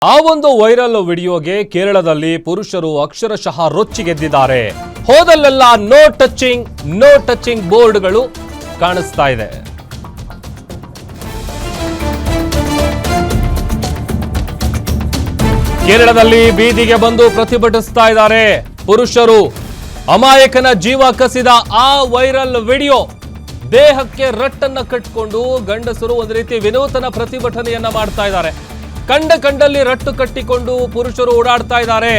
ಆ ಒಂದು ವೈರಲ್ ವಿಡಿಯೋಗೆ ಕೇರಳದಲ್ಲಿ ಪುರುಷರು ಅಕ್ಷರಶಃ ರೊಚ್ಚಿಗೆದ್ದಿದ್ದಾರೆ. ಹೋದಲ್ಲೆಲ್ಲ ನೋ ಟಚಿಂಗ್ ಬೋರ್ಡ್ಗಳು ಕಾಣಿಸ್ತಾ ಇದೆ. ಕೇರಳದಲ್ಲಿ ಬೀದಿಗೆ ಬಂದು ಪ್ರತಿಭಟಿಸ್ತಾ ಇದ್ದಾರೆ ಪುರುಷರು. ಅಮಾಯಕನ ಜೀವ ಕಸಿದ ಆ ವೈರಲ್ ವಿಡಿಯೋ. ದೇಹಕ್ಕೆ ರಟ್ಟನ್ನ ಕಟ್ಟಿಕೊಂಡು ಗಂಡಸರು ಒಂದು ರೀತಿ ವಿನೂತನ ಪ್ರತಿಭಟನೆಯನ್ನ ಮಾಡ್ತಾ ಇದ್ದಾರೆ. ಕಂಡಲ್ಲಿ ರಟ್ಟು ಕಟ್ಟಿಕೊಂಡು ಪುರುಷರು ಓಡಾಡ್ತಾ ಇದ್ದಾರೆ.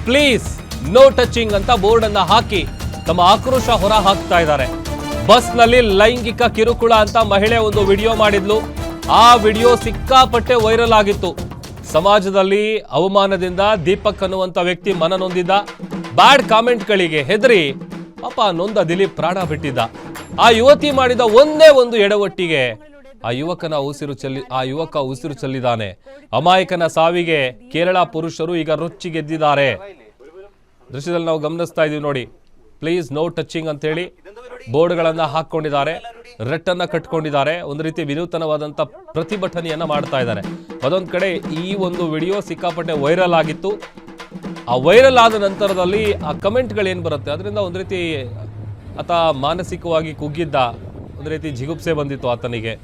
ಪ್ಲೀಸ್ ನೋ ಟಚಿಂಗ್ ಅಂತ ಬೋರ್ಡ್ ಅನ್ನ ಹಾಕಿ ತಮ್ಮ ಆಕ್ರೋಶ ಹೊರ ಹಾಕ್ತಾ ಇದ್ದಾರೆ. ಬಸ್ನಲ್ಲಿ ಲೈಂಗಿಕ ಕಿರುಕುಳ ಅಂತ ಮಹಿಳೆ ಒಂದು ವಿಡಿಯೋ ಮಾಡಿದ್ಲು. ಆ ವಿಡಿಯೋ ಸಿಕ್ಕಾಪಟ್ಟೆ ವೈರಲ್ ಆಗಿತ್ತು. ಸಮಾಜದಲ್ಲಿ ಅವಮಾನದಿಂದ ದೀಪಕ್ ಅನ್ನುವಂತ ವ್ಯಕ್ತಿ ಮನನೊಂದಿದ್ದ. ಬ್ಯಾಡ್ ಕಾಮೆಂಟ್ಗಳಿಗೆ ಹೆದರಿ ಪಾಪ ನೊಂದ ದಿಲೀಪ್ ಪ್ರಾಣ ಬಿಟ್ಟಿದ್ದ. ಆ ಯುವತಿ ಮಾಡಿದ ಒಂದೇ ಒಂದು ಎಡವಟ್ಟಿಗೆ ಆ ಯುವಕ ಉಸಿರು ಚೆಲ್ಲಿದ್ದಾನೆ. ಅಮಾಯಕನ ಸಾವಿಗೆ ಕೇರಳ ಪುರುಷರು ಈಗ ರೊಚ್ಚಿಗೆದ್ದಿದ್ದಾರೆ. ದೃಶ್ಯದಲ್ಲಿ ನಾವು ಗಮನಿಸ್ತಾ ಇದೀವಿ ನೋಡಿ. ಪ್ಲೀಸ್ ನೋ ಟಚಿಂಗ್ ಅಂತ ಹೇಳಿ ಬೋರ್ಡ್ಗಳನ್ನ ಹಾಕೊಂಡಿದ್ದಾರೆ, ರಟ್ಟನ್ನ ಕಟ್ಕೊಂಡಿದ್ದಾರೆ. ಒಂದು ರೀತಿ ವಿನೂತನವಾದಂತ ಪ್ರತಿಭಟನೆಯನ್ನ ಮಾಡ್ತಾ ಇದ್ದಾರೆ. ಅದೊಂದ್ ಕಡೆ ಈ ಒಂದು ವಿಡಿಯೋ ಸಿಕ್ಕಾಪಟ್ಟೆ ವೈರಲ್ ಆಗಿತ್ತು. ಆ ವೈರಲ್ ಆದ ನಂತರದಲ್ಲಿ ಆ ಕಮೆಂಟ್ಗಳು ಏನ್ ಬರುತ್ತೆ ಅದರಿಂದ ಒಂದು ರೀತಿ ಆತ ಮಾನಸಿಕವಾಗಿ ಕುಗ್ಗಿದ್ದ. ಒಂದು ರೀತಿ ಜಿಗುಪ್ಸೆ ಬಂದಿತ್ತು ಆತನಿಗೆ.